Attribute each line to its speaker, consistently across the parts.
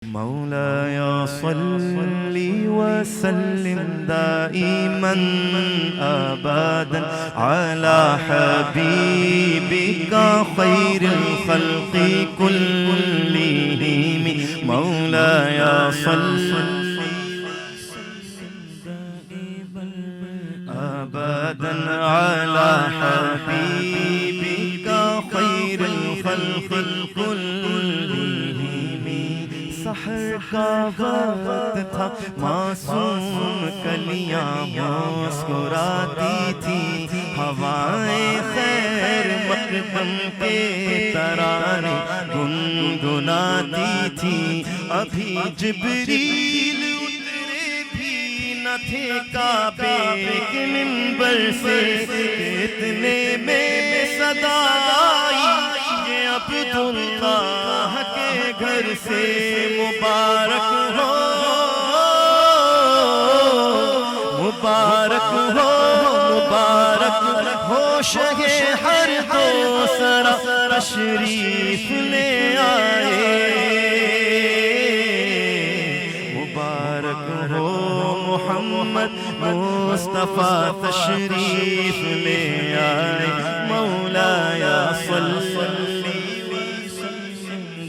Speaker 1: مولاي صل وسلم دائما أبدا على حبيبك خير الخلق كلهم. مولاي صل أبدا على حبيبك خير الخلق كلهم. سحر کا وقت تھا، معصوم کلیاں مسکراتی تھی، ہوائیں خیر مقدم کے ترانے گنگناتی تھی. ابھی جبریل اترے بھی نہ تھے کعبے کے منبر سے، اتنے میں صدا آئی یہ عبداللہ کے گھر سے. مبارک ہو مبارک ہو مبارک ہو شہ ہر دو سرا تشریف لے آئے. مبارک ہو محمد مصطفیٰ تشریف لے آئے. مولاي صل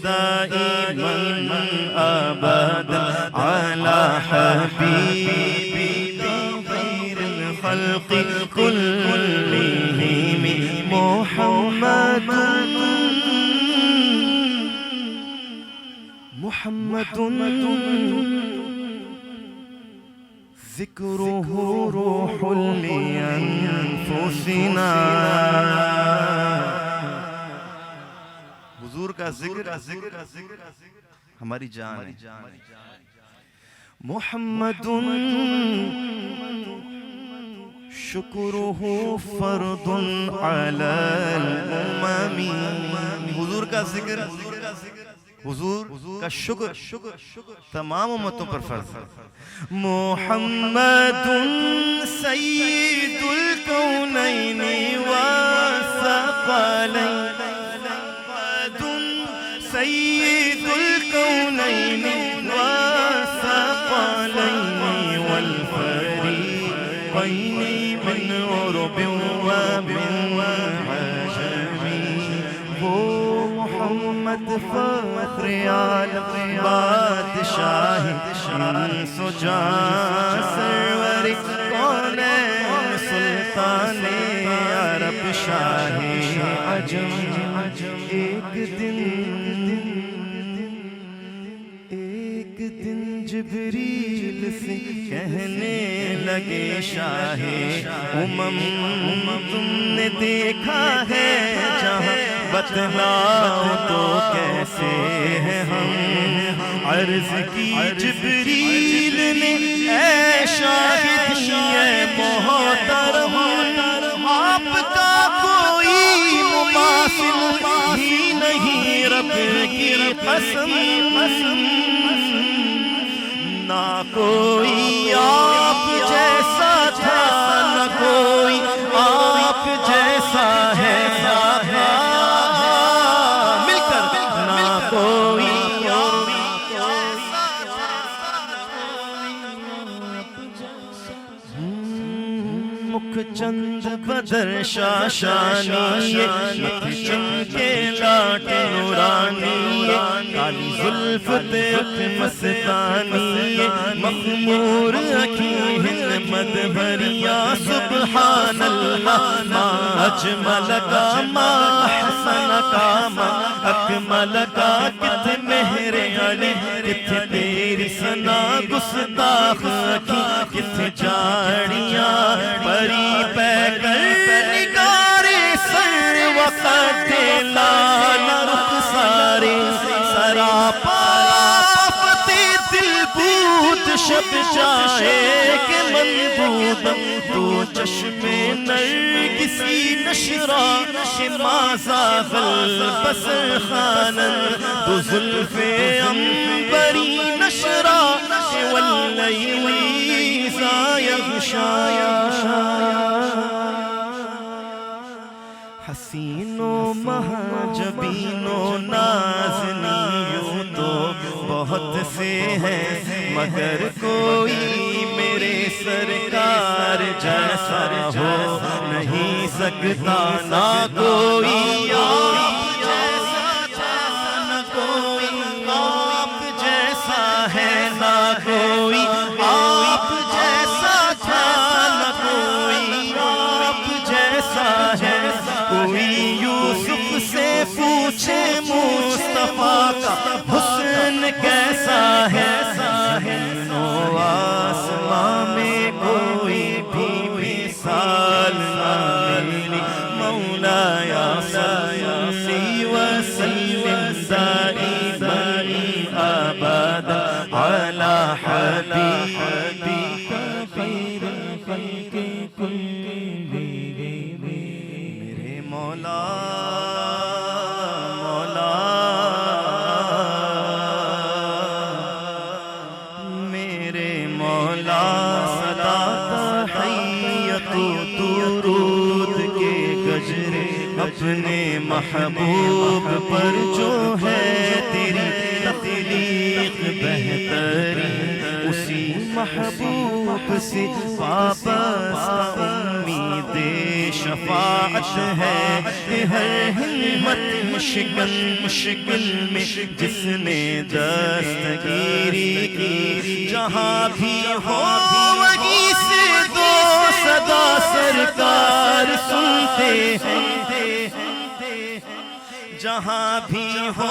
Speaker 1: دائما أبدا على حبيبك خير الخلق كلهم. محمد ذكره روح لأنفسنا. حضور کا ذکر ہماری جان ہے. محمد شکرہ فرض علی الامم. حضور کا ذکر، حضور کا شکر تمام امتوں پر فرض ہے. محمد سید الکونین والثقلین، سید الکونین والثقلین والفریقین من عرب ومن عجم. وہ محمد فخر عالم بادشاہ انس و جان، سرور کونین سلطان عرب شاہ عجم. ایک دن جبریل سے کہنے لگے شاہ امم، تم نے دیکھا ہے جہاں، بتلاؤ تو کیسے ہیں ہم. عرض کی جبریل نے اے شاہد اے محترم، آپ کا کوئی مماثل ہی نہیں، رب کی قسم نہ کوئی آپ جیسا تھا، نہ کوئی آپ جیسا ہے. مل کر نہ کوئی آپ جیسا تھا، مکھ چند بدر شاشانی، چمکے لاٹ نورانی، کالی زلف دیکھ مستانی، مخمور اکھیں ہند بھریا. سبحان اللہ ما اجمل کا ما احسن کا ما اکمل کا. کت مہر علی کت تیری ثنا گستاخ اکھی، کت جاڑیاں پری پہ کر نگارے سر وقت لال رخ سارے. سراپا فتح دل بود شب جائے کہ منبودم، دو چشم نرگسی نشرا کہ مازا غلبسر خانن، دو زلف امبری نشرا کہ واللیل اذا یغشا. حسین و مہاجبین و نازنی یوں تو بہت سے ہیں مگر کوئی میرے سرکار جیسا ہو نہیں سکتا نہ کوئی آپ جیسا نہ کوئی آپ جیسا ہے نہ کوئی آپ جیسا تھا نہ کوئی آپ جیسا ہے کوئی یوسف سے پوچھے مصطفیٰ کا حسن کیسا ہے زمین و آسمان میں کوئی بھی مثال نہ ملی مولایا صلی وسلم دائما ابدا علی حبیبک خیر الخلق کلهم میرے مولا اپنے محبوب پر جو ہے تیری تخلیق بہترین اسی محبوب سے وابستہ امید شفاعت ہے ہر ہمت مشکل میں جس نے دستگیری کی جہاں بھی ہو وہیں سے دو صدا سرکار سنتے ہیں جہاں بھی ہو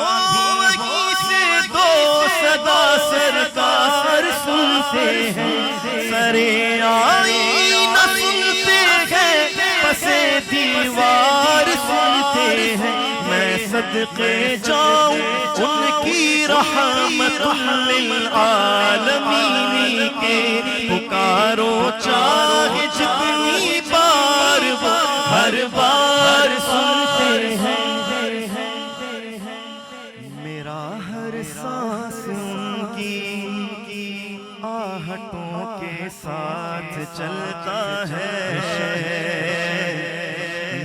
Speaker 1: وہیں سے دو صدا سرکار سنتے ہیں سرے آئینہ سنتے ہیں پسے دیوار سنتے ہیں میں صدقے جاؤں ان کی رحمت للعالمین کے پکارو چاہے جتنی بار ہر بار سنتے ہیں سانس ان کی آہٹوں کے ساتھ چلتا ہے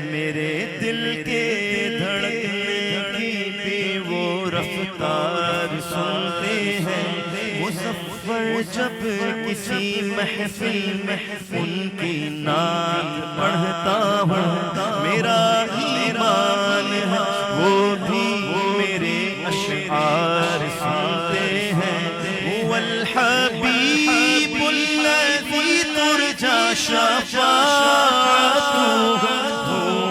Speaker 1: میرے دل کے دھڑکنے کی بھی وہ رفتار سنتے ہیں مظفر جب کسی محفل میں ان کی نعت پڑھتا ہوں میرا ایمان ہے وہ بھی میرے اشعار سنتے ہیں والحبیب الذی ترجى شفاعته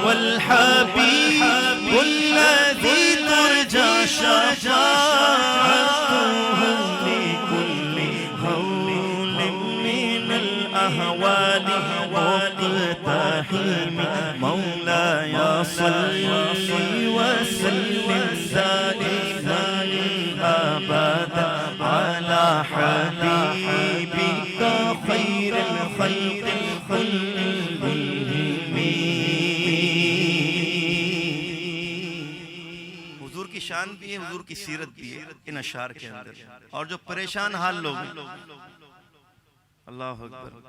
Speaker 1: والحبیب الذی ترجى شفاعته لكل هول من الأهوال مقتحم مولاي صل وسلم دائما ابدا على حبيبك خير الخلق كلهم حضور کی شان بھی ہے حضور کی سیرت بھی ہے ان اشعار کے اندر اور جو پریشان حال لوگ اللہ اکبر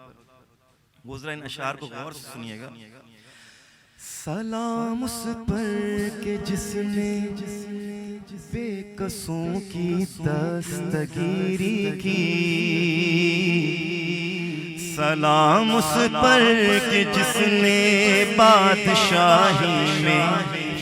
Speaker 1: وہ ذرا ان اشعار کو غور سے سنیے گا سلام اس پر کہ جس نے بے قصوں کی دستگیری کی سلام اس پر کہ جس نے بادشاہی میں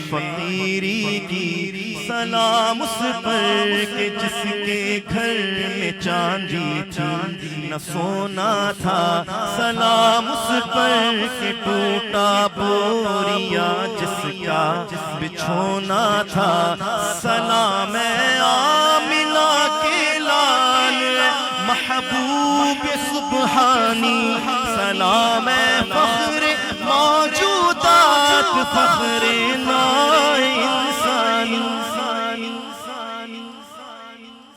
Speaker 1: فقیری کی سلام اس پر کہ جس کے گھر میں چاندی تھی نہ سونا تھا سلام اس پر کہ ٹوٹا بوریا جس کا بچھونا تھا سلام آمنہ کے لال محبوب سبحانی سلام فخر موجودات فخر نوع انسانی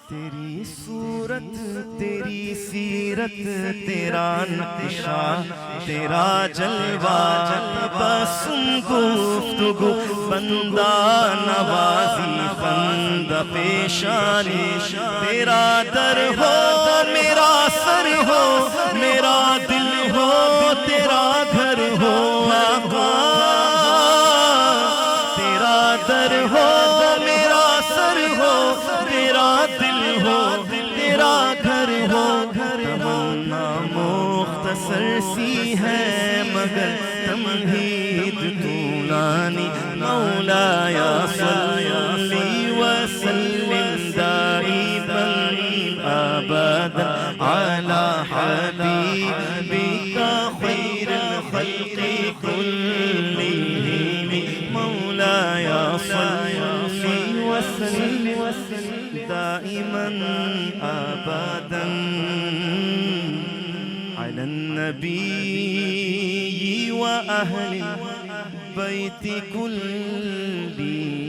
Speaker 1: تیری صورت تیری سیرت تیرا نقشہ تیرا جلوہ بسم گفتگو بندہ نوازی بندہ پیشانی تیرا در ہو میرا سر ہو میرا دل ہو تیرا گھر ہو آقا تیرا در ہو میرا سر ہو تیرا دل ہو مختصر ہے مگر تمہید طولانی مولایا صلی وسلم دائما ابدا علی حبیبک خیر الخلق کلہم مولایا صلی وسلم دائما ابدا على النبي وأهل البيت كلهم